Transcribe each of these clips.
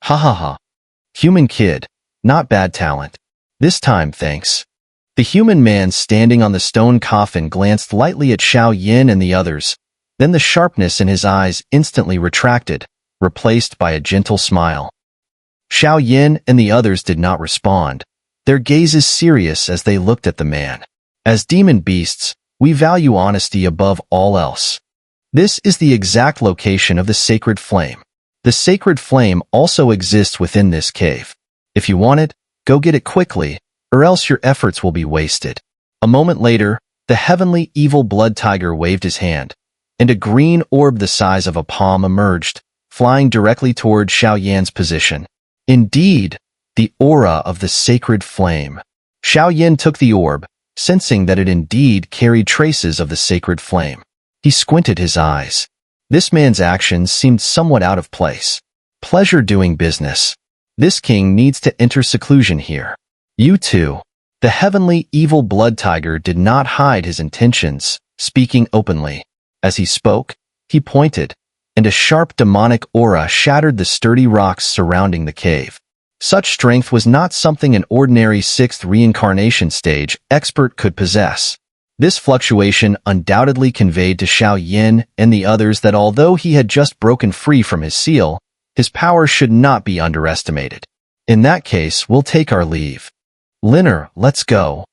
Ha ha ha. Human kid. Not bad talent. This time, thanks. The human man standing on the stone coffin glanced lightly at Xiao Yin and the others. Then the sharpness in his eyes instantly retracted, replaced by a gentle smile. Xiao Yin and the others did not respond, their gazes serious as they looked at the man. As demon beasts, we value honesty above all else. This is the exact location of the sacred flame. The sacred flame also exists within this cave. If you want it, go get it quickly, or else your efforts will be wasted. A moment later, the heavenly evil blood tiger waved his hand, and a green orb the size of a palm emerged, flying directly toward Xiao Yan's position. Indeed, the aura of the sacred flame. Xiao Yan took the orb, sensing that it indeed carried traces of the sacred flame. He squinted his eyes. This man's actions seemed somewhat out of place. Pleasure doing business. This king needs to enter seclusion here. You too. The heavenly evil blood tiger did not hide his intentions, speaking openly. As he spoke, he pointed, and a sharp demonic aura shattered the sturdy rocks surrounding the cave. Such strength was not something an ordinary sixth reincarnation stage expert could possess. This fluctuation undoubtedly conveyed to Xiao Yin and the others that although he had just broken free from his seal, his power should not be underestimated. In that case, we'll take our leave. Xun'er, let's go.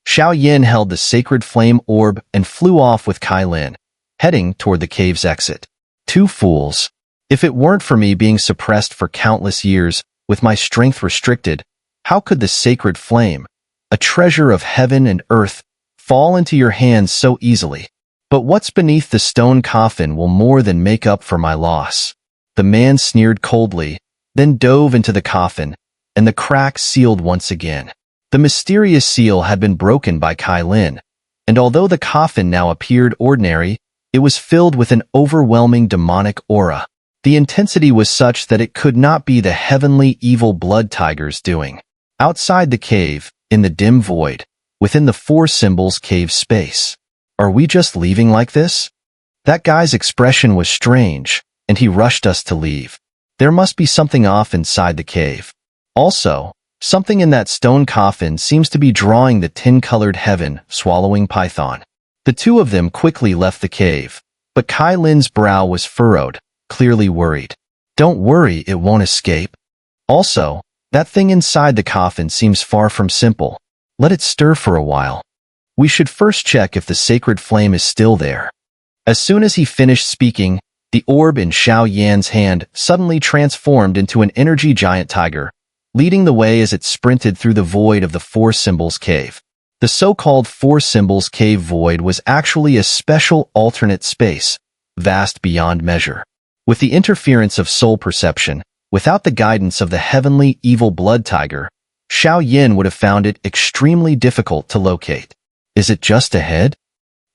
Xiao Yin held the sacred flame orb and flew off with Kai Lin, heading toward the cave's exit. Two fools. If it weren't for me being suppressed for countless years, with my strength restricted, how could the sacred flame, a treasure of heaven and earth, fall into your hands so easily? But what's beneath the stone coffin will more than make up for my loss. The man sneered coldly, then dove into the coffin, and the crack sealed once again. The mysterious seal had been broken by Kai Lin, and although the coffin now appeared ordinary, it was filled with an overwhelming demonic aura. The intensity was such that it could not be the heavenly evil blood tiger's doing. Outside the cave, in the dim void, within the four symbols cave space. Are we just leaving like this? That guy's expression was strange, and he rushed us to leave. There must be something off inside the cave. Also, something in that stone coffin seems to be drawing the tin-colored heaven, swallowing python. The two of them quickly left the cave, but Kai Lin's brow was furrowed, clearly worried. Don't worry, it won't escape. Also, that thing inside the coffin seems far from simple. Let it stir for a while. We should first check if the sacred flame is still there. As soon as he finished speaking, the orb in Xiao Yan's hand suddenly transformed into an energy giant tiger, leading the way as it sprinted through the void of the Four Symbols Cave. The so-called Four Symbols Cave void was actually a special alternate space, vast beyond measure. With the interference of soul perception, without the guidance of the heavenly evil blood tiger, Xiao Yin would have found it extremely difficult to locate. Is it just ahead?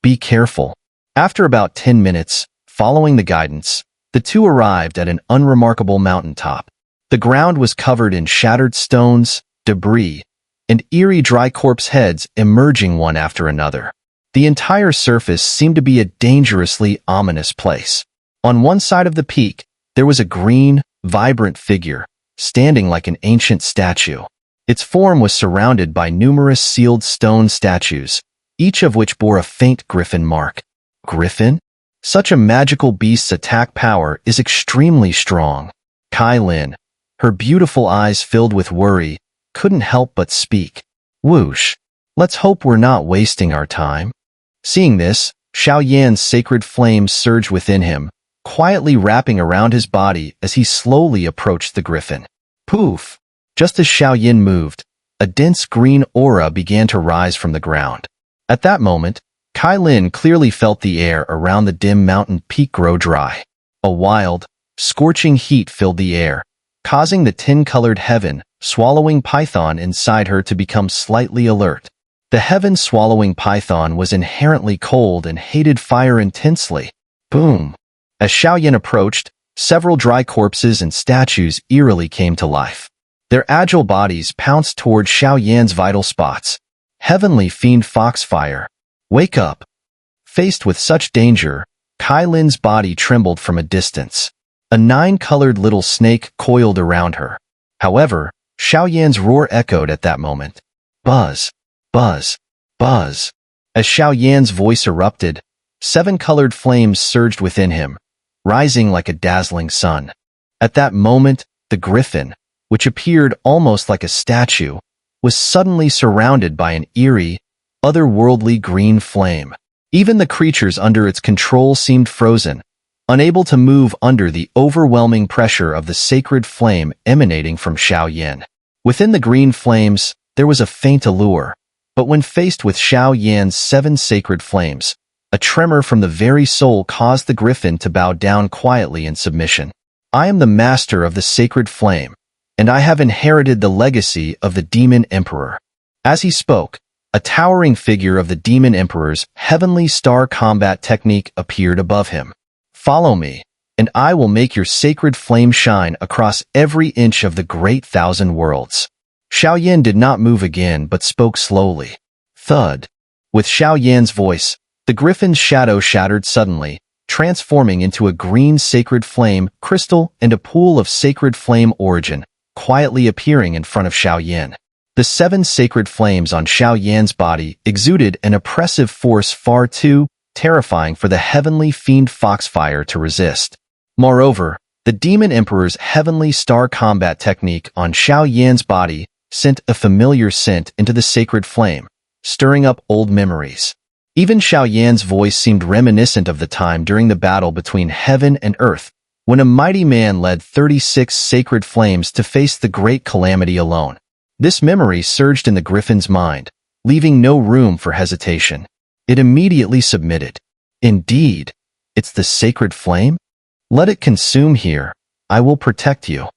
Be careful. After about 10 minutes, following the guidance, the two arrived at an unremarkable mountaintop. The ground was covered in shattered stones, debris, and eerie dry corpse heads emerging one after another. The entire surface seemed to be a dangerously ominous place. On one side of the peak, there was a green, vibrant figure, standing like an ancient statue. Its form was surrounded by numerous sealed stone statues, each of which bore a faint griffin mark. Griffin? Such a magical beast's attack power is extremely strong. Kai Lin, her beautiful eyes filled with worry, couldn't help but speak. Whoosh. Let's hope we're not wasting our time. Seeing this, Xiao Yan's sacred flame surged within him, quietly wrapping around his body as he slowly approached the griffin. Poof! Just as Xiao Yan moved, a dense green aura began to rise from the ground. At that moment, Kai Lin clearly felt the air around the dim mountain peak grow dry. A wild, scorching heat filled the air, causing the tin-colored heaven, swallowing python inside her to become slightly alert. The heaven-swallowing python was inherently cold and hated fire intensely. Boom! As Xiao Yan approached, several dry corpses and statues eerily came to life. Their agile bodies pounced toward Xiao Yan's vital spots. Heavenly fiend foxfire. Wake up! Faced with such danger, Kai Lin's body trembled from a distance. A 9-colored little snake coiled around her. However, Xiao Yan's roar echoed at that moment. Buzz, buzz, buzz. As Xiao Yan's voice erupted, 7 colored flames surged within him, rising like a dazzling sun. At that moment, the griffin, which appeared almost like a statue, was suddenly surrounded by an eerie, otherworldly green flame. Even the creatures under its control seemed frozen, unable to move under the overwhelming pressure of the sacred flame emanating from Xiao Yan. Within the green flames, there was a faint allure, but when faced with Xiao Yan's 7 sacred flames, a tremor from the very soul caused the griffin to bow down quietly in submission. I am the master of the sacred flame, and I have inherited the legacy of the demon emperor. As he spoke, a towering figure of the demon emperor's heavenly star combat technique appeared above him. Follow me, and I will make your sacred flame shine across every inch of the great 1,000 worlds. Xiao Yan did not move again but spoke slowly. Thud. With Xiao Yan's voice, the griffin's shadow shattered suddenly, transforming into a green sacred flame crystal and a pool of sacred flame origin, quietly appearing in front of Xiao Yan. The 7 sacred flames on Xiao Yan's body exuded an oppressive force far too terrifying for the heavenly fiend Foxfire to resist. Moreover, the demon emperor's heavenly star combat technique on Xiao Yan's body sent a familiar scent into the sacred flame, stirring up old memories. Even Xiao Yan's voice seemed reminiscent of the time during the battle between heaven and earth, when a mighty man led 36 sacred flames to face the great calamity alone. This memory surged in the griffin's mind, leaving no room for hesitation. It immediately submitted. Indeed, it's the sacred flame? Let it consume here. I will protect you.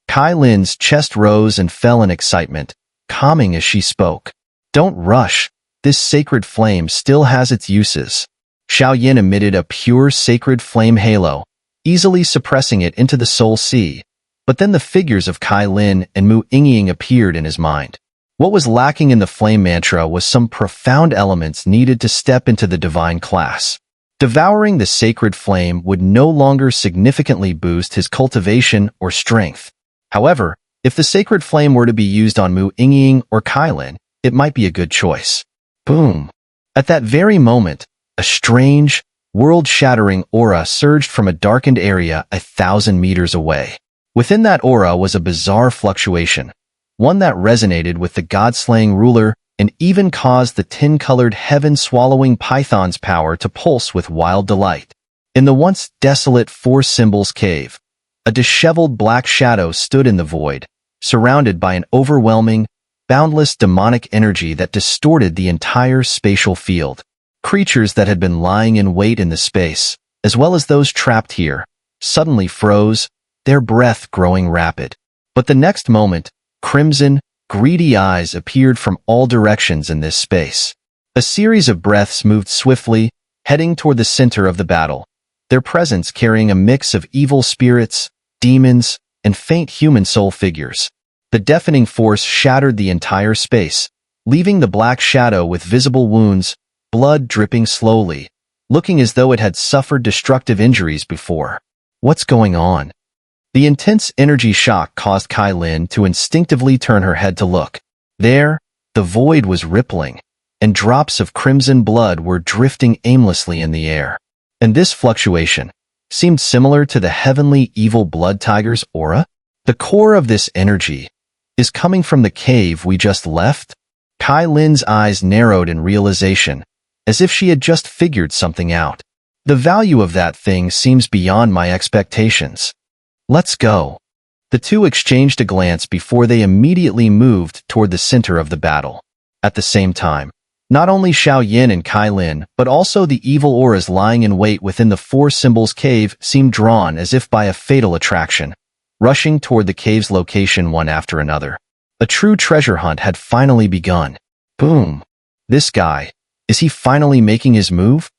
Kai Lin's chest rose and fell in excitement, calming as she spoke. Don't rush. This sacred flame still has its uses. Xiao Yan emitted a pure sacred flame halo, easily suppressing it into the soul sea. But then the figures of Kai Lin and Mu Yingying appeared in his mind. What was lacking in the flame mantra was some profound elements needed to step into the divine class. Devouring the sacred flame would no longer significantly boost his cultivation or strength. However, if the sacred flame were to be used on Mu Yingying or Kai Lin, it might be a good choice. Boom! At that very moment, a strange, world-shattering aura surged from a darkened area 1,000 meters away. Within that aura was a bizarre fluctuation, one that resonated with the god-slaying ruler and even caused the 10-colored heaven-swallowing python's power to pulse with wild delight. In the once desolate Four Symbols cave, a disheveled black shadow stood in the void, surrounded by an overwhelming, boundless demonic energy that distorted the entire spatial field. Creatures that had been lying in wait in the space, as well as those trapped here, suddenly froze, their breath growing rapid. But the next moment, crimson, greedy eyes appeared from all directions in this space. A series of breaths moved swiftly, heading toward the center of the battle, their presence carrying a mix of evil spirits, demons, and faint human soul figures. The deafening force shattered the entire space, leaving the black shadow with visible wounds, blood dripping slowly, looking as though it had suffered destructive injuries before. What's going on? The intense energy shock caused Kai Lin to instinctively turn her head to look. There, the void was rippling, and drops of crimson blood were drifting aimlessly in the air. And this fluctuation seemed similar to the heavenly evil blood tiger's aura. The core of this energy is coming from the cave we just left? Kai Lin's eyes narrowed in realization, as if she had just figured something out. The value of that thing seems beyond my expectations. Let's go. The two exchanged a glance before they immediately moved toward the center of the battle. At the same time, not only Xiao Yan and Kai Lin, but also the evil auras lying in wait within the Four Symbols cave seemed drawn as if by a fatal attraction, rushing toward the cave's location one after another. A true treasure hunt had finally begun. Boom. This guy, is he finally making his move?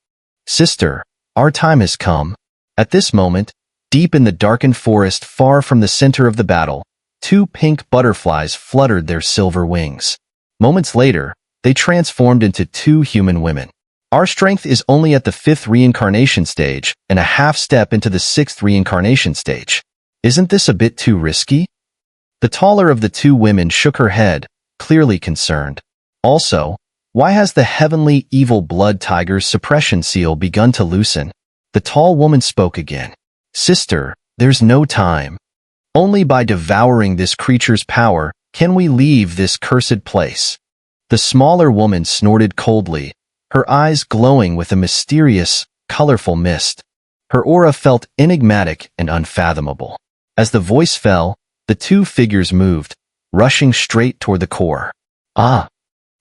Sister, our time has come. At this moment, deep in the darkened forest far from the center of the battle, 2 pink butterflies fluttered their silver wings. Moments later, they transformed into 2 human women. Our strength is only at the 5th reincarnation stage and a half step into the 6th reincarnation stage. Isn't this a bit too risky? The taller of the two women shook her head, clearly concerned. Also, why has the heavenly evil blood tiger's suppression seal begun to loosen? The tall woman spoke again. Sister, there's no time. Only by devouring this creature's power can we leave this cursed place. The smaller woman snorted coldly, her eyes glowing with a mysterious, colorful mist. Her aura felt enigmatic and unfathomable. As the voice fell, the two figures moved, rushing straight toward the core. Ah!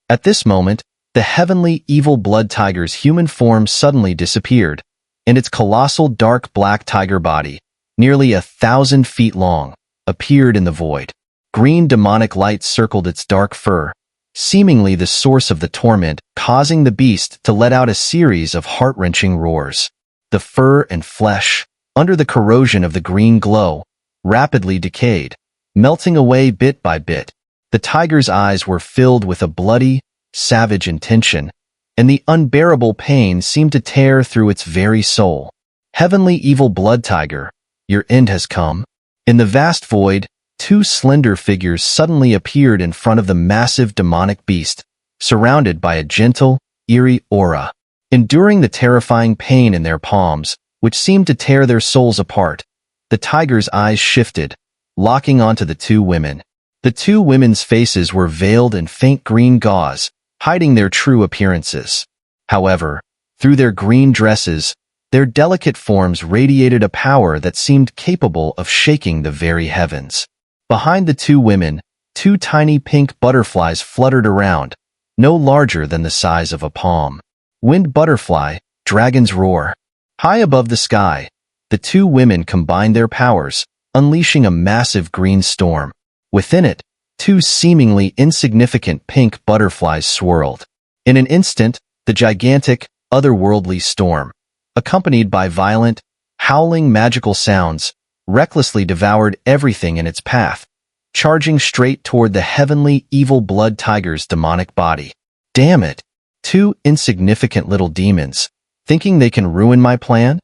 At this moment, the heavenly evil blood tiger's human form suddenly disappeared, and its colossal dark black tiger body, nearly 1,000 feet long, appeared in the void. Green demonic light circled its dark fur, seemingly the source of the torment, causing the beast to let out a series of heart-wrenching roars. The fur and flesh, under the corrosion of the green glow, rapidly decayed, melting away bit by bit. The tiger's eyes were filled with a bloody, savage intention, and the unbearable pain seemed to tear through its very soul. Heavenly evil blood tiger, your end has come. In the vast void, two slender figures suddenly appeared in front of the massive demonic beast, surrounded by a gentle, eerie aura. Enduring the terrifying pain in their palms, which seemed to tear their souls apart, the tiger's eyes shifted, locking onto the two women. The two women's faces were veiled in faint green gauze, hiding their true appearances. However, through their green dresses, their delicate forms radiated a power that seemed capable of shaking the very heavens. Behind the two women, two tiny pink butterflies fluttered around, no larger than the size of a palm. Wind butterfly, dragon's roar. High above the sky, the two women combined their powers, unleashing a massive green storm. Within it, two seemingly insignificant pink butterflies swirled. In an instant, the gigantic, otherworldly storm, accompanied by violent, howling magical sounds, recklessly devoured everything in its path, charging straight toward the heavenly evil blood tiger's demonic body. Damn it! Two insignificant little demons, thinking they can ruin my plan?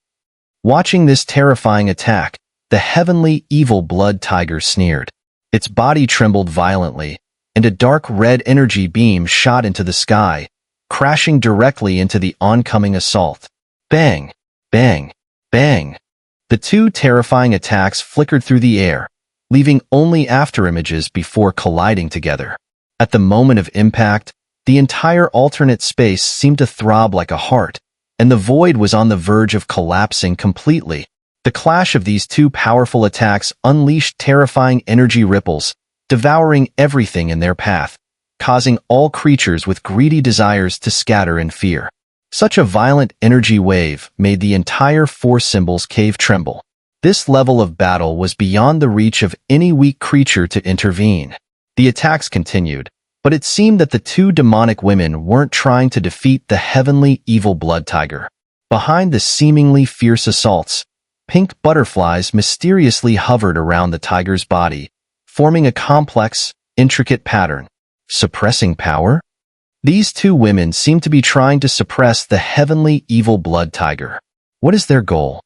Watching this terrifying attack, the heavenly evil blood tiger sneered. Its body trembled violently, and a dark red energy beam shot into the sky, crashing directly into the oncoming assault. Bang! Bang! Bang! The two terrifying attacks flickered through the air, leaving only afterimages before colliding together. At the moment of impact, the entire alternate space seemed to throb like a heart, and the void was on the verge of collapsing completely. The clash of these two powerful attacks unleashed terrifying energy ripples, devouring everything in their path, causing all creatures with greedy desires to scatter in fear. Such a violent energy wave made the entire Four Symbols cave tremble. This level of battle was beyond the reach of any weak creature to intervene. The attacks continued, but it seemed that the two demonic women weren't trying to defeat the heavenly evil blood tiger. Behind the seemingly fierce assaults, pink butterflies mysteriously hovered around the tiger's body, forming a complex, intricate pattern. Suppressing power? These two women seemed to be trying to suppress the heavenly evil blood tiger. What is their goal?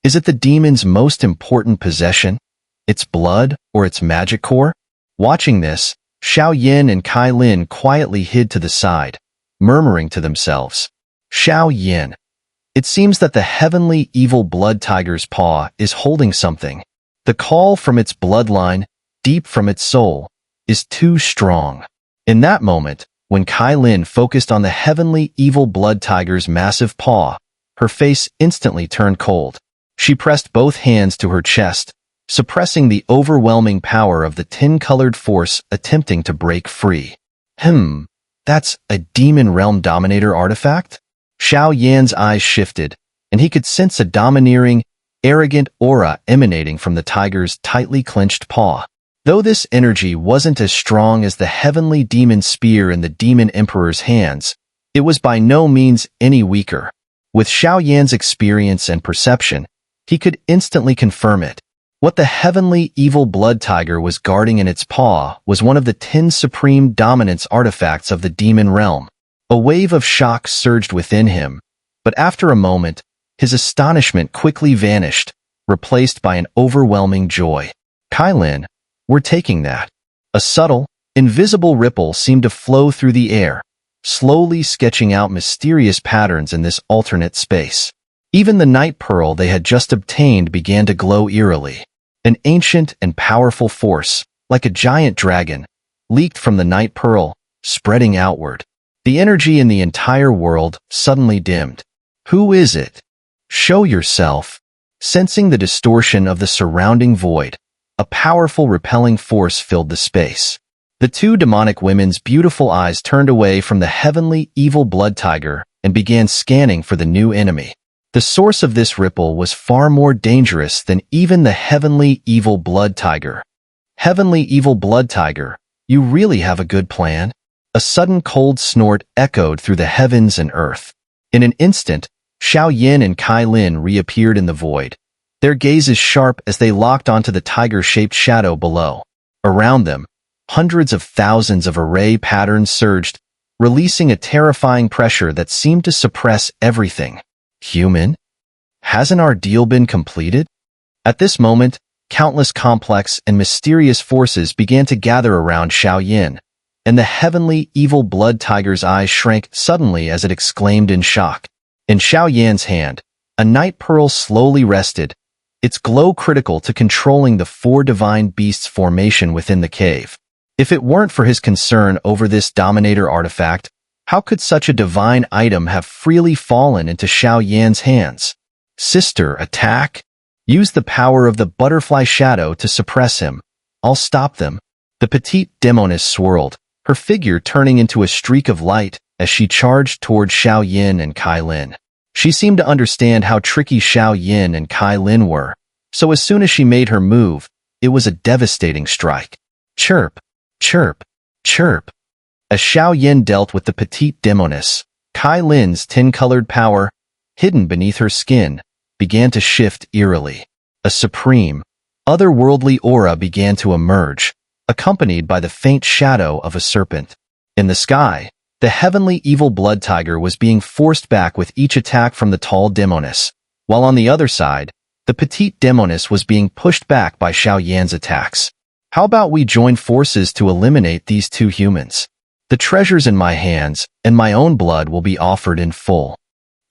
Is it the demon's most important possession? Its blood or its magic core? Watching this, Xiao Yin and Kai Lin quietly hid to the side, murmuring to themselves. Xiao Yin. It seems that the heavenly evil blood tiger's paw is holding something. The call from its bloodline, deep from its soul, is too strong. In that moment, when Kai Lin focused on the heavenly evil blood tiger's massive paw, her face instantly turned cold. She pressed both hands to her chest, suppressing the overwhelming power of the tin-colored force attempting to break free. That's a Demon Realm Dominator artifact? Xiao Yan's eyes shifted, and he could sense a domineering, arrogant aura emanating from the tiger's tightly clenched paw. Though this energy wasn't as strong as the heavenly demon spear in the demon emperor's hands, it was by no means any weaker. With Xiao Yan's experience and perception, he could instantly confirm it. What the heavenly evil blood tiger was guarding in its paw was one of the 10 supreme dominance artifacts of the demon realm. A wave of shock surged within him, but after a moment, his astonishment quickly vanished, replaced by an overwhelming joy. Kailin, we're taking that. A subtle, invisible ripple seemed to flow through the air, slowly sketching out mysterious patterns in this alternate space. Even the night pearl they had just obtained began to glow eerily. An ancient and powerful force, like a giant dragon, leaked from the night pearl, spreading outward. The energy in the entire world suddenly dimmed. Who is it? Show yourself. Sensing the distortion of the surrounding void, a powerful repelling force filled the space. The two demonic women's beautiful eyes turned away from the heavenly evil blood tiger and began scanning for the new enemy. The source of this ripple was far more dangerous than even the heavenly evil blood tiger. Heavenly evil blood tiger, you really have a good plan? A sudden cold snort echoed through the heavens and earth. In an instant, Xiao and Kailin reappeared in the void, their gazes sharp as they locked onto the tiger-shaped shadow below. Around them, hundreds of thousands of array patterns surged, releasing a terrifying pressure that seemed to suppress everything. Human? Hasn't our deal been completed? At this moment, countless complex and mysterious forces began to gather around Xiao, and the heavenly evil blood tiger's eyes shrank suddenly as it exclaimed in shock. In Xiao hand, a night pearl slowly rested, its glow critical to controlling the four divine beasts' formation within the cave. If it weren't for his concern over this dominator artifact, how could such a divine item have freely fallen into Xiao hands? Sister, attack! Use the power of the butterfly shadow to suppress him. I'll stop them. The petite demoness swirled, her figure turning into a streak of light as she charged toward Xiao and Kailin. She seemed to understand how tricky Xiao and Kailin were, so as soon as she made her move, it was a devastating strike. Chirp, chirp, chirp. As Xiao dealt with the petite demoness, Kailin's tin-colored power, hidden beneath her skin, began to shift eerily. A supreme, otherworldly aura began to emerge, accompanied by the faint shadow of a serpent. In the sky, the heavenly evil blood tiger was being forced back with each attack from the tall demoness, while on the other side, the petite demoness was being pushed back by Xiao attacks. How about we join forces to eliminate these two humans? The treasures in my hands and my own blood will be offered in full.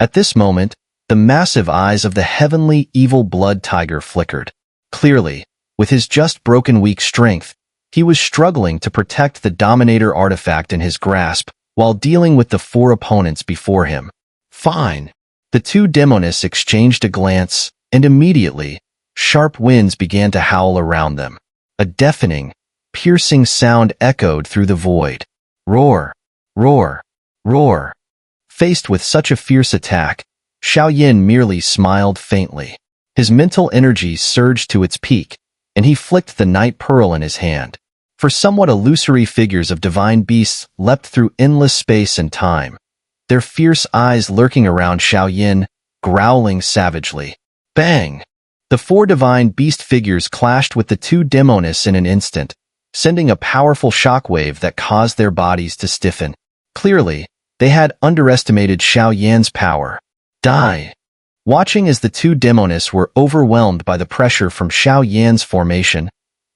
At this moment, the massive eyes of the heavenly evil blood tiger flickered. Clearly, with his just broken weak strength, he was struggling to protect the dominator artifact in his grasp while dealing with the four opponents before him. Fine. The two demonesses exchanged a glance, and immediately, sharp winds began to howl around them. A deafening, piercing sound echoed through the void. Roar, roar, roar. Faced with such a fierce attack, Xiao merely smiled faintly. His mental energy surged to its peak, and he flicked the night pearl in his hand. For somewhat illusory figures of divine beasts leapt through endless space and time, their fierce eyes lurking around Xiao, growling savagely. Bang! The four divine beast figures clashed with the two demonesses in an instant, sending a powerful shockwave that caused their bodies to stiffen. Clearly, they had underestimated Xiao power. Die! Watching as the two demonesses were overwhelmed by the pressure from Xiao formation,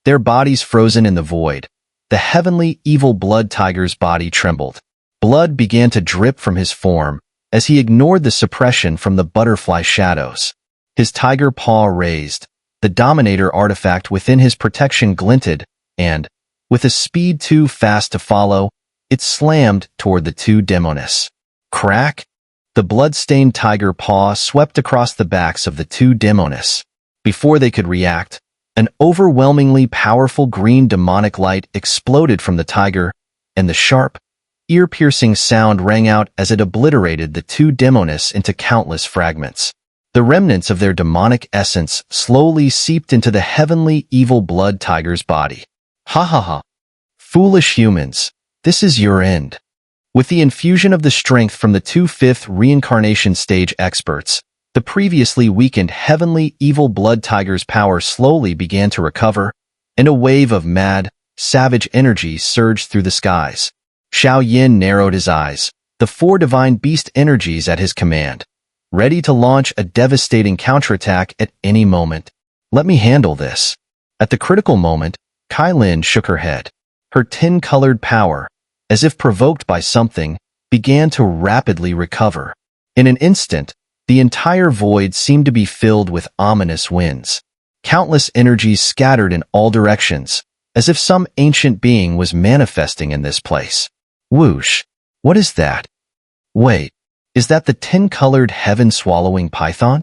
their bodies frozen in the void, the heavenly evil blood tiger's body trembled. Blood began to drip from his form as he ignored the suppression from the butterfly shadows. His tiger paw raised, the dominator artifact within his protection glinted, and, with a speed too fast to follow, it slammed toward the two demonesses. Crack! The blood-stained tiger paw swept across the backs of the two demonesses. Before they could react, an overwhelmingly powerful green demonic light exploded from the tiger, and the sharp, ear-piercing sound rang out as it obliterated the two demonesses into countless fragments. The remnants of their demonic essence slowly seeped into the heavenly evil blood tiger's body. Ha ha ha! Foolish humans, this is your end. With the infusion of the strength from the two fifth reincarnation stage experts, the previously weakened heavenly evil blood tiger's power slowly began to recover, and a wave of mad, savage energy surged through the skies. Xiao narrowed his eyes, the 4 divine beast energies at his command, ready to launch a devastating counterattack at any moment. Let me handle this. At the critical moment, Kai Lin shook her head. Her tin-colored power, as if provoked by something, began to rapidly recover. In an instant, the entire void seemed to be filled with ominous winds. Countless energies scattered in all directions, as if some ancient being was manifesting in this place. Whoosh! What is that? Wait, is that the tin-colored heaven-swallowing python?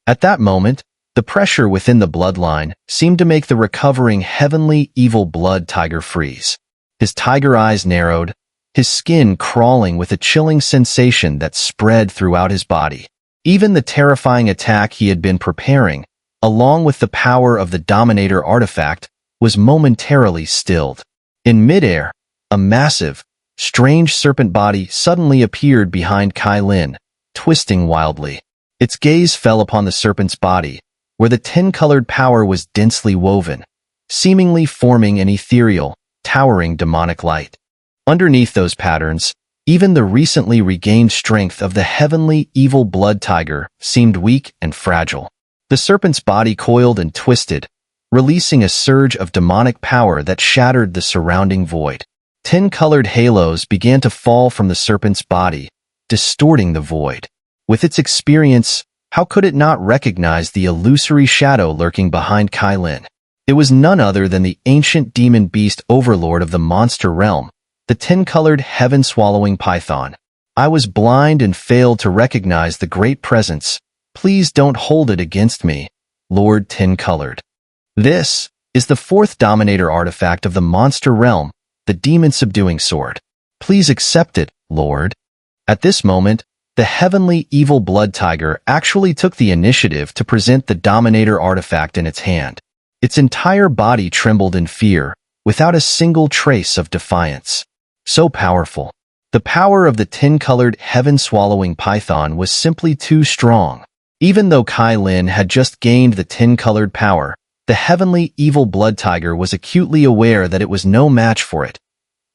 At that moment, the pressure within the bloodline seemed to make the recovering heavenly evil blood tiger freeze. His tiger eyes narrowed, his skin crawling with a chilling sensation that spread throughout his body. Even the terrifying attack he had been preparing, along with the power of the Dominator artifact, was momentarily stilled. In midair, a massive, strange serpent body suddenly appeared behind Kai Lin, twisting wildly. Its gaze fell upon the serpent's body, where the tin-colored power was densely woven, seemingly forming an ethereal, towering demonic light. Underneath those patterns, even the recently regained strength of the heavenly evil blood tiger seemed weak and fragile. The serpent's body coiled and twisted, releasing a surge of demonic power that shattered the surrounding void. Tin-colored halos began to fall from the serpent's body, distorting the void. With its experience, how could it not recognize the illusory shadow lurking behind Kai Lin? It was none other than the ancient demon beast overlord of the monster realm, the tin-colored heaven-swallowing python. I was blind and failed to recognize the great presence. Please don't hold it against me, Lord Tin-colored. This is the 4th Dominator artifact of the monster realm, the demon subduing sword. Please accept it, Lord. At this moment, the heavenly evil blood tiger actually took the initiative to present the Dominator artifact in its hand. Its entire body trembled in fear, without a single trace of defiance. So powerful. The power of the tin-colored heaven-swallowing python was simply too strong. Even though Kai Lin had just gained the tin-colored power, the heavenly evil blood tiger was acutely aware that it was no match for it.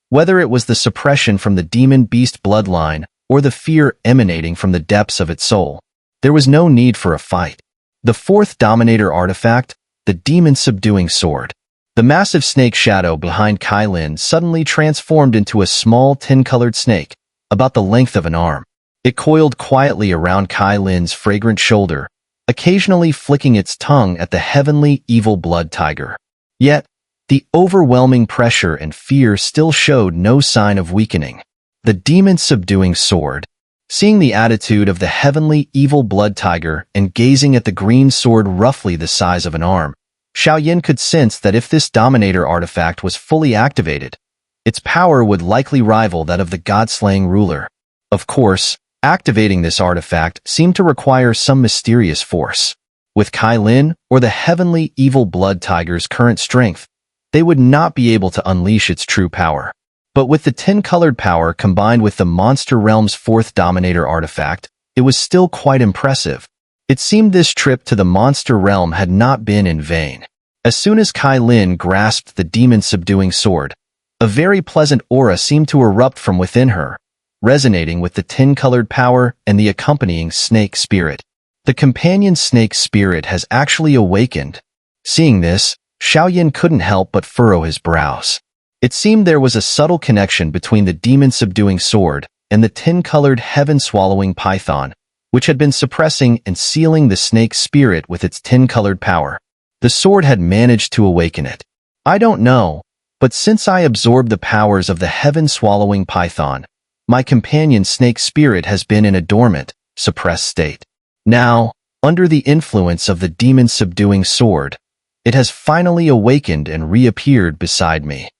Whether it was the suppression from the demon beast bloodline or the fear emanating from the depths of its soul, there was no need for a fight. The 4th Dominator artifact, the demon subduing sword. The massive snake shadow behind Kai Lin suddenly transformed into a small tin-colored snake, about the length of an arm. It coiled quietly around Kai Lin's fragrant shoulder, occasionally flicking its tongue at the heavenly evil blood tiger. Yet, the overwhelming pressure and fear still showed no sign of weakening. The demon subduing sword. Seeing the attitude of the heavenly evil blood tiger and gazing at the green sword roughly the size of an arm, Xiao could sense that if this Dominator artifact was fully activated, its power would likely rival that of the god-slaying ruler. Of course, activating this artifact seemed to require some mysterious force. With Kai Lin or the heavenly evil blood tiger's current strength, they would not be able to unleash its true power. But with the tin-colored power combined with the monster realm's 4th Dominator artifact, it was still quite impressive. It seemed this trip to the monster realm had not been in vain. As soon as Kai Lin grasped the demon-subduing sword, a very pleasant aura seemed to erupt from within her, resonating with the tin-colored power and the accompanying snake spirit. The companion snake spirit has actually awakened. Seeing this, Xiao couldn't help but furrow his brows. It seemed there was a subtle connection between the demon-subduing sword and the tin-colored heaven-swallowing python, which had been suppressing and sealing the snake spirit with its tin-colored power. The sword had managed to awaken it. I don't know, but since I absorbed the powers of the heaven-swallowing python, my companion snake spirit has been in a dormant, suppressed state. Now, under the influence of the demon-subduing sword, it has finally awakened and reappeared beside me.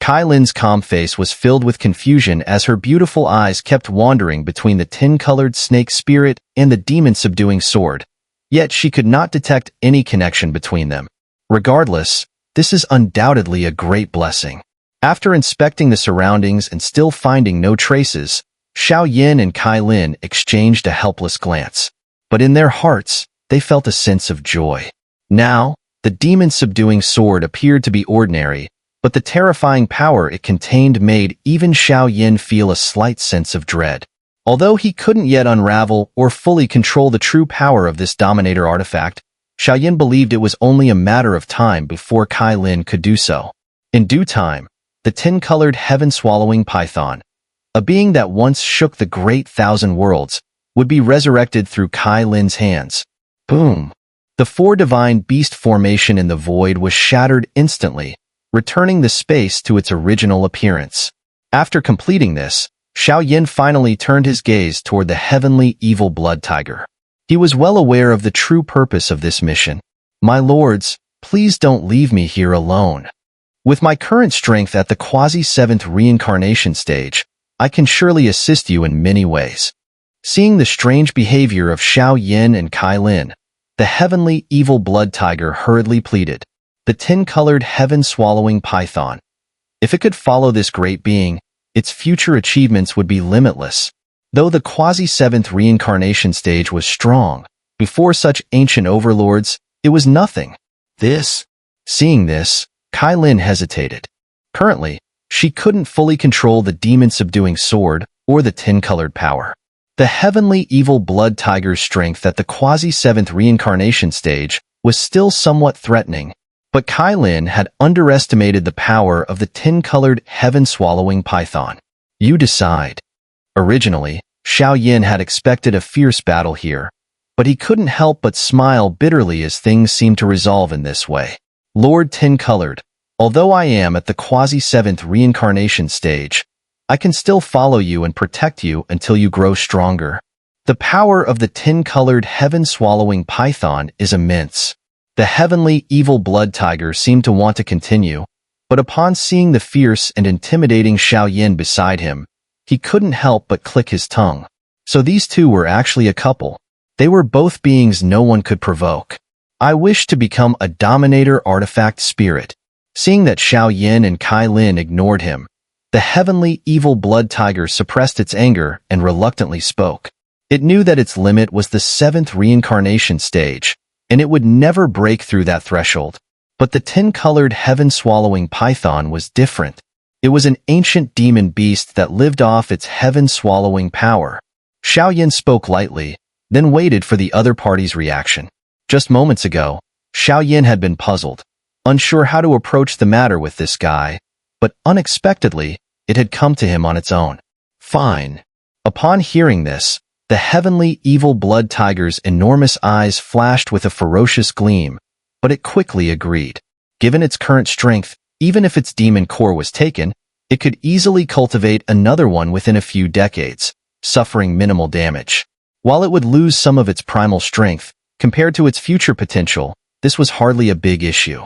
Kai Lin's calm face was filled with confusion as her beautiful eyes kept wandering between the tin-colored snake spirit and the demon-subduing sword, yet she could not detect any connection between them. Regardless, this is undoubtedly a great blessing. After inspecting the surroundings and still finding no traces, Xiao and Kai Lin exchanged a helpless glance. But in their hearts, they felt a sense of joy. Now, the demon-subduing sword appeared to be ordinary, but the terrifying power it contained made even Xiao feel a slight sense of dread. Although he couldn't yet unravel or fully control the true power of this Dominator artifact, Xiao believed it was only a matter of time before Kai Lin could do so. In due time, the tin-colored heaven-swallowing python, a being that once shook the great thousand worlds, would be resurrected through Kai Lin's hands. Boom! The four divine beast formation in the void was shattered instantly, returning the space to its original appearance. After completing this, Xiao finally turned his gaze toward the heavenly evil blood tiger. He was well aware of the true purpose of this mission. My lords, please don't leave me here alone. With my current strength at the quasi-7th reincarnation stage, I can surely assist you in many ways. Seeing the strange behavior of Xiao and Kai Lin, the heavenly evil blood tiger hurriedly pleaded, the tin-colored heaven-swallowing python. If it could follow this great being, its future achievements would be limitless. Though the quasi-7th reincarnation stage was strong, before such ancient overlords, it was nothing. Seeing this, Kai Lin hesitated. Currently, she couldn't fully control the demon-subduing sword or the tin-colored power. The heavenly evil blood tiger's strength at the quasi-7th reincarnation stage was still somewhat threatening, but Kai Lin had underestimated the power of the tin-colored heaven-swallowing python. You decide. Originally, Xiao had expected a fierce battle here, but he couldn't help but smile bitterly as things seemed to resolve in this way. Lord Tin-Colored, although I am at the quasi-7th reincarnation stage, I can still follow you and protect you until you grow stronger. The power of the tin-colored heaven-swallowing python is immense. The heavenly evil blood tiger seemed to want to continue, but upon seeing the fierce and intimidating Xiao beside him, he couldn't help but click his tongue. So these two were actually a couple. They were both beings no one could provoke. I wish to become a Dominator artifact spirit. Seeing that Xiao and Kai Lin ignored him, the heavenly evil blood tiger suppressed its anger and reluctantly spoke. It knew that its limit was the 7th reincarnation stage, and it would never break through that threshold. But the tin-colored heaven-swallowing python was different. It was an ancient demon beast that lived off its heaven-swallowing power. Xiao spoke lightly, then waited for the other party's reaction. Just moments ago, Xiao had been puzzled, unsure how to approach the matter with this guy, but unexpectedly, it had come to him on its own. Fine. Upon hearing this, the heavenly evil blood tiger's enormous eyes flashed with a ferocious gleam, but it quickly agreed. Given its current strength, even if its demon core was taken, it could easily cultivate another one within a few decades, suffering minimal damage. While it would lose some of its primal strength, compared to its future potential, this was hardly a big issue.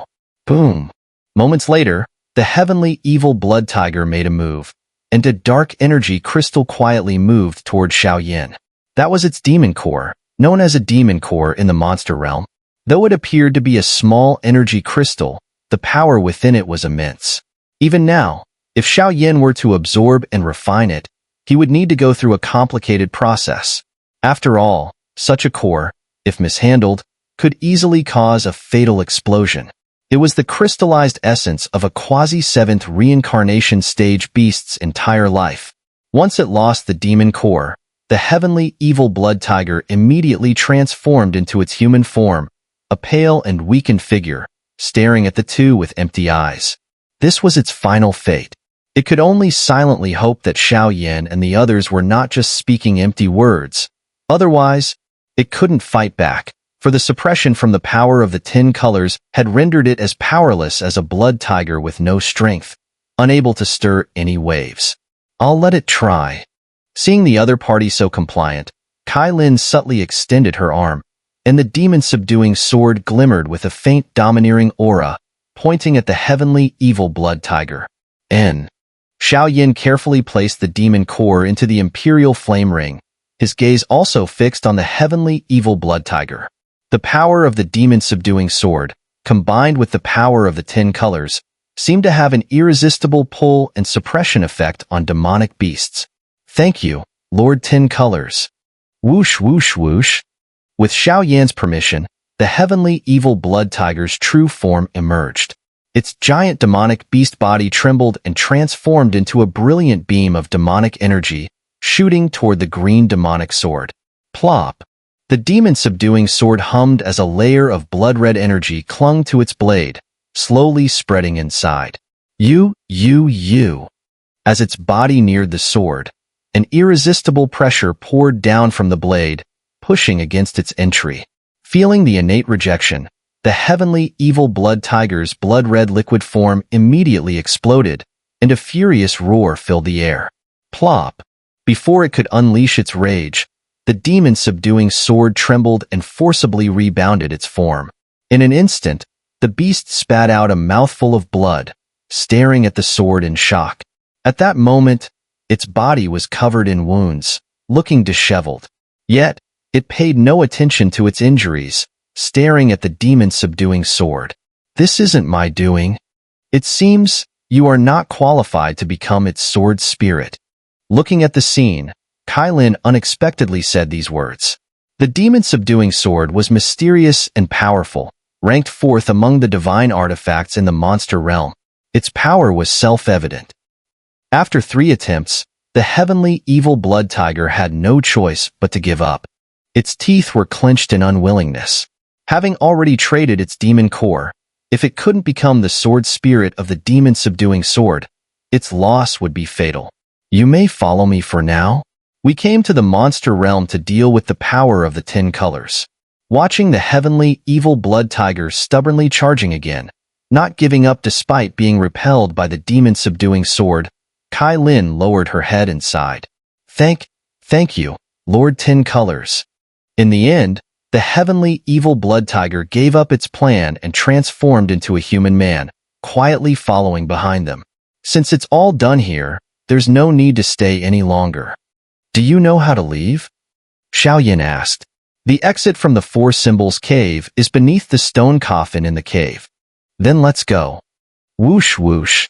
Boom! Moments later, the heavenly evil blood tiger made a move, and a dark energy crystal quietly moved toward Xiao. That was its demon core, known as a demon core in the monster realm. Though it appeared to be a small energy crystal, the power within it was immense. Even now, if Xiao were to absorb and refine it, he would need to go through a complicated process. After all, such a core, if mishandled, could easily cause a fatal explosion. It was the crystallized essence of a quasi-7th reincarnation stage beast's entire life. Once it lost the demon core, the heavenly evil blood tiger immediately transformed into its human form, a pale and weakened figure, staring at the two with empty eyes. This was its final fate. It could only silently hope that Xiao and the others were not just speaking empty words. Otherwise, it couldn't fight back, for the suppression from the power of the tin colors had rendered it as powerless as a blood tiger with no strength, unable to stir any waves. I'll let it try. Seeing the other party so compliant, Kai Lin subtly extended her arm, and the demon-subduing sword glimmered with a faint domineering aura, pointing at the heavenly evil blood tiger. Xiao carefully placed the demon core into the imperial flame ring, his gaze also fixed on the heavenly evil blood tiger. The power of the demon-subduing sword, combined with the power of the tin colors, seemed to have an irresistible pull and suppression effect on demonic beasts. Thank you, Lord Tin Colors. Whoosh whoosh whoosh. With Xiao permission, the heavenly evil blood tiger's true form emerged. Its giant demonic beast body trembled and transformed into a brilliant beam of demonic energy, shooting toward the green demonic sword. Plop! The demon-subduing sword hummed as a layer of blood-red energy clung to its blade, slowly spreading inside. You. As its body neared the sword, an irresistible pressure poured down from the blade, pushing against its entry. Feeling the innate rejection, the heavenly evil blood tiger's blood-red liquid form immediately exploded, and a furious roar filled the air. Plop! Before it could unleash its rage, the demon-subduing sword trembled and forcibly rebounded its form. In an instant, the beast spat out a mouthful of blood, staring at the sword in shock. At that moment, its body was covered in wounds, looking disheveled. Yet, it paid no attention to its injuries, staring at the demon-subduing sword. This isn't my doing. It seems you are not qualified to become its sword spirit. Looking at the scene, Kailin unexpectedly said these words. The demon-subduing sword was mysterious and powerful, ranked fourth among the divine artifacts in the monster realm. Its power was self-evident. After 3 attempts, the heavenly evil blood tiger had no choice but to give up. Its teeth were clenched in unwillingness. Having already traded its demon core, if it couldn't become the sword spirit of the demon-subduing sword, its loss would be fatal. You may follow me for now. We came to the monster realm to deal with the power of the 10 colors. Watching the heavenly evil blood tiger stubbornly charging again, not giving up despite being repelled by the demon-subduing sword, Kailin lowered her head and sighed. Thank you, Lord 10 Colors. In the end, the heavenly evil blood tiger gave up its plan and transformed into a human man, quietly following behind them. Since it's all done here, there's no need to stay any longer. Do you know how to leave? Xiao asked. The exit from the 4 Symbols cave is beneath the stone coffin in the cave. Then let's go. Whoosh whoosh.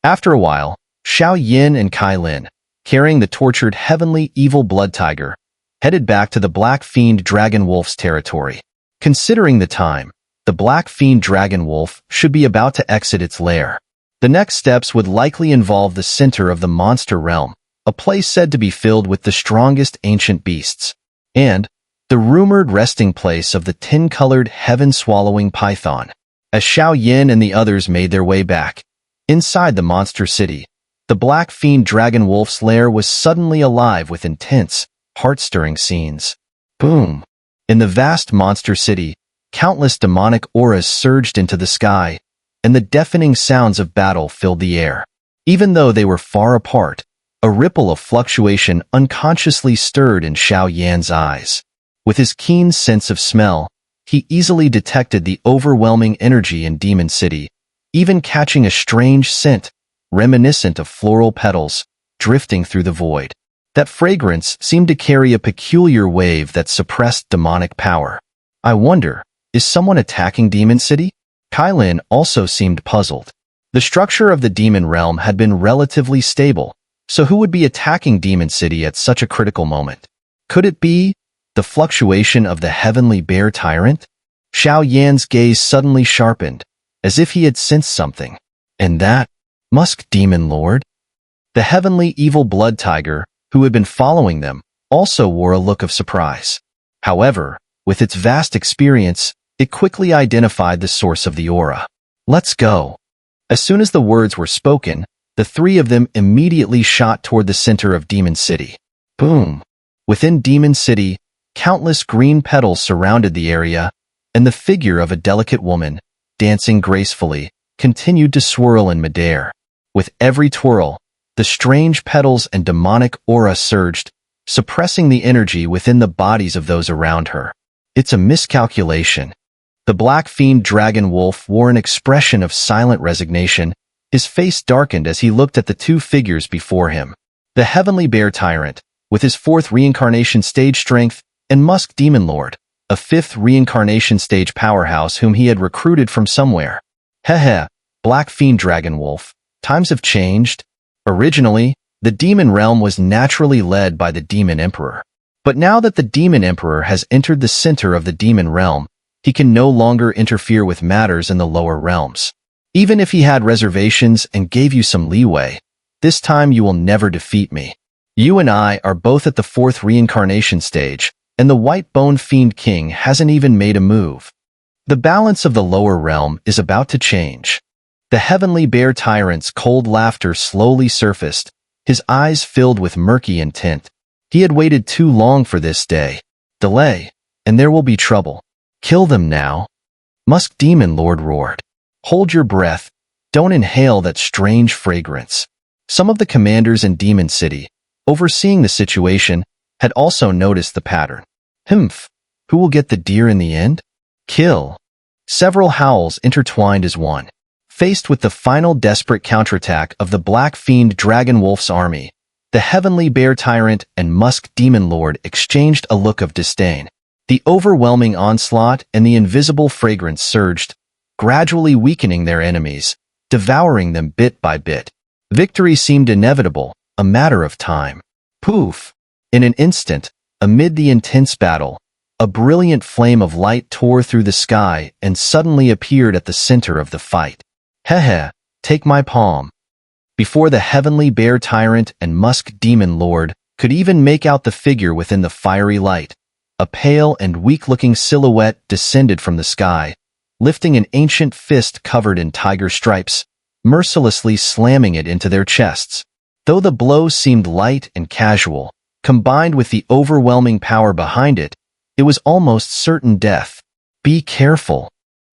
After a while, Xiao and Kailin, carrying the tortured heavenly evil blood tiger, headed back to the Black Fiend Dragon Wolf's territory. Considering the time, the Black Fiend Dragon Wolf should be about to exit its lair. The next steps would likely involve the center of the monster realm, a place said to be filled with the strongest ancient beasts, and the rumored resting place of the 10-colored heaven-swallowing python. As Xiao and the others made their way back, inside the monster city, the Black Fiend Dragon Wolf's lair was suddenly alive with intense, heart-stirring scenes. Boom! In the vast monster city, countless demonic auras surged into the sky, and the deafening sounds of battle filled the air. Even though they were far apart, a ripple of fluctuation unconsciously stirred in Xiao eyes. With his keen sense of smell, he easily detected the overwhelming energy in Demon City, even catching a strange scent, reminiscent of floral petals, drifting through the void. That fragrance seemed to carry a peculiar wave that suppressed demonic power. I wonder, is someone attacking Demon City? Kailin also seemed puzzled. The structure of the demon realm had been relatively stable, so who would be attacking Demon City at such a critical moment? Could it be the fluctuation of the heavenly bear tyrant? Xiao gaze suddenly sharpened, as if he had sensed something. And that Musk Demon Lord? The heavenly evil blood tiger, who had been following them, also wore a look of surprise. However, with its vast experience, it quickly identified the source of the aura. Let's go. As soon as the words were spoken, the 3 of them immediately shot toward the center of Demon City. Boom! Within Demon City, countless green petals surrounded the area, and the figure of a delicate woman, dancing gracefully, continued to swirl in midair. With every twirl, the strange petals and demonic aura surged, suppressing the energy within the bodies of those around her. It's a miscalculation. The Black Fiend Dragon Wolf wore an expression of silent resignation. His face darkened as he looked at the 2 figures before him. The Heavenly Bear Tyrant, with his 4th reincarnation stage strength, and Musk Demon Lord, a 5th reincarnation stage powerhouse whom he had recruited from somewhere. Heh, Black Fiend Dragon Wolf, times have changed. Originally, the demon realm was naturally led by the Demon Emperor. But now that the Demon Emperor has entered the center of the demon realm, he can no longer interfere with matters in the lower realms. Even if he had reservations and gave you some leeway, this time you will never defeat me. You and I are both at the 4th reincarnation stage, and the White Bone Fiend King hasn't even made a move. The balance of the lower realm is about to change. The Heavenly Bear Tyrant's cold laughter slowly surfaced, his eyes filled with murky intent. He had waited too long for this day. Delay, and there will be trouble. Kill them now. Musk Demon Lord roared. Hold your breath. Don't inhale that strange fragrance. Some of the commanders in Demon City, overseeing the situation, had also noticed the pattern. Humph. Who will get the deer in the end? Kill. Several howls intertwined as one. Faced with the final desperate counterattack of the Black Fiend Dragon Wolf's army, the Heavenly Bear Tyrant and Musk Demon Lord exchanged a look of disdain. The overwhelming onslaught and the invisible fragrance surged, gradually weakening their enemies, devouring them bit by bit. Victory seemed inevitable, a matter of time. Poof! In an instant, amid the intense battle, a brilliant flame of light tore through the sky and suddenly appeared at the center of the fight. Heh, take my palm. Before the Heavenly Bear Tyrant and Musk Demon Lord could even make out the figure within the fiery light, a pale and weak-looking silhouette descended from the sky, lifting an ancient fist covered in tiger stripes, mercilessly slamming it into their chests. Though the blow seemed light and casual, combined with the overwhelming power behind it, it was almost certain death. Be careful.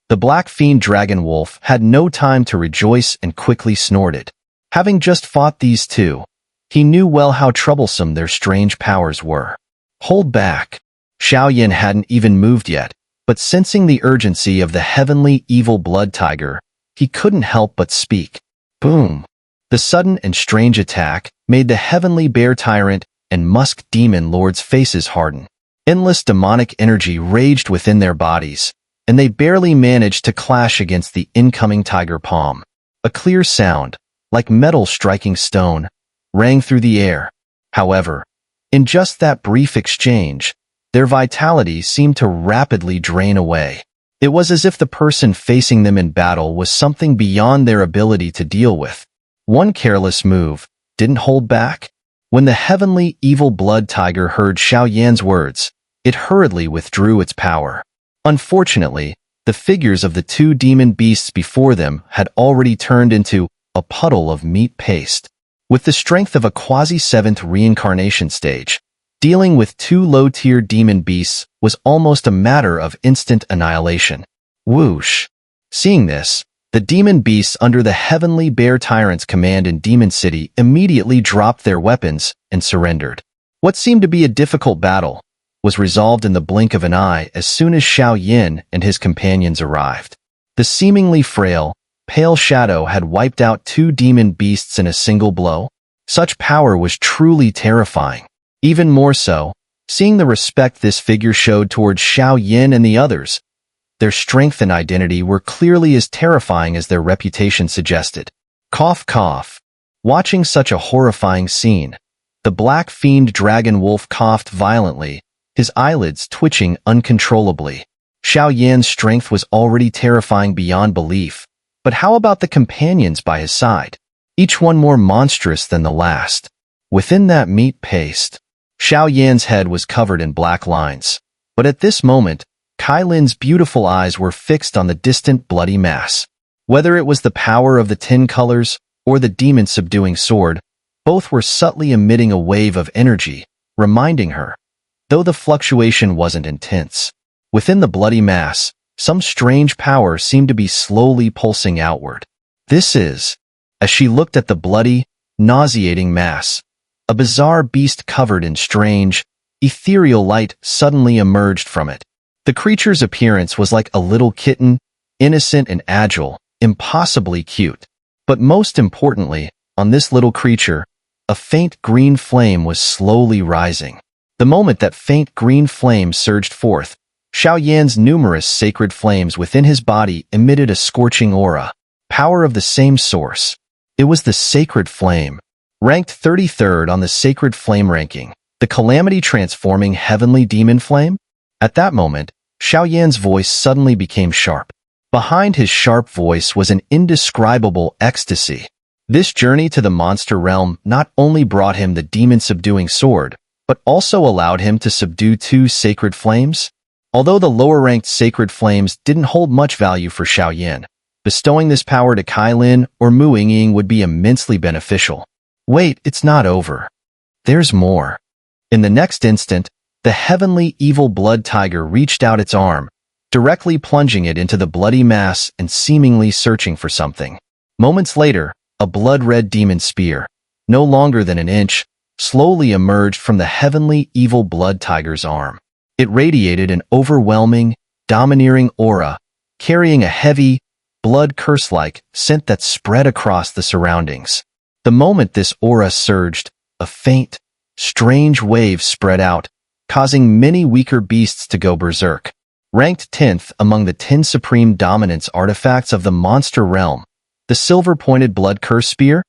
The Black Fiend Dragon Wolf had no time to rejoice and quickly snorted. Having just fought these two, he knew well how troublesome their strange powers were. Hold back. Xiao hadn't even moved yet, but sensing the urgency of the heavenly evil blood tiger, he couldn't help but speak. Boom. The sudden and strange attack made the Heavenly Bear Tyrant and Musk Demon Lord's faces harden. Endless demonic energy raged within their bodies, and they barely managed to clash against the incoming tiger palm. A clear sound, like metal striking stone, rang through the air. However, in just that brief exchange, their vitality seemed to rapidly drain away. It was as if the person facing them in battle was something beyond their ability to deal with. One careless move didn't hold back. When the heavenly evil blood tiger heard Xiao words, it hurriedly withdrew its power. Unfortunately, the figures of the two demon beasts before them had already turned into a puddle of meat paste. With the strength of a quasi-7th reincarnation stage, dealing with two low-tier demon beasts was almost a matter of instant annihilation. Whoosh! Seeing this, the demon beasts under the Heavenly Bear Tyrant's command in Demon City immediately dropped their weapons and surrendered. What seemed to be a difficult battle was resolved in the blink of an eye as soon as Xiao and his companions arrived. The seemingly frail, pale shadow had wiped out two demon beasts in a single blow. Such power was truly terrifying. Even more so, seeing the respect this figure showed towards Xiao and the others. Their strength and identity were clearly as terrifying as their reputation suggested. Cough, cough. Watching such a horrifying scene, the Black Fiend Dragon Wolf coughed violently, his eyelids twitching uncontrollably. Xiao strength was already terrifying beyond belief, but how about the companions by his side? Each one more monstrous than the last. Within that meat paste, Xiao head was covered in black lines, but at this moment, Kai Lin's beautiful eyes were fixed on the distant bloody mass. Whether it was the power of the 10 colors or the demon subduing sword, both were subtly emitting a wave of energy, reminding her, though the fluctuation wasn't intense. Within the bloody mass, some strange power seemed to be slowly pulsing outward. This is, as she looked at the bloody, nauseating mass, a bizarre beast covered in strange, ethereal light suddenly emerged from it. The creature's appearance was like a little kitten, innocent and agile, impossibly cute. But most importantly, on this little creature, a faint green flame was slowly rising. The moment that faint green flame surged forth, Xiao numerous sacred flames within his body emitted a scorching aura, power of the same source. It was the sacred flame, ranked 33rd on the sacred flame ranking, the calamity-transforming heavenly demon flame. At that moment, Xiao voice suddenly became sharp. Behind his sharp voice was an indescribable ecstasy. This journey to the monster realm not only brought him the demon-subduing sword, but also allowed him to subdue 2 sacred flames. Although the lower-ranked sacred flames didn't hold much value for Xiao, bestowing this power to Kailin or Mu Yingying would be immensely beneficial. Wait, it's not over. There's more. In the next instant, the heavenly evil blood tiger reached out its arm, directly plunging it into the bloody mass and seemingly searching for something. Moments later, a blood-red demon spear, no longer than an inch, slowly emerged from the heavenly evil blood tiger's arm. It radiated an overwhelming, domineering aura, carrying a heavy, blood curse-like scent that spread across the surroundings. The moment this aura surged, a faint, strange wave spread out, causing many weaker beasts to go berserk. Ranked 10th among the 10 supreme dominance artifacts of the monster realm, the silver-pointed blood curse spear,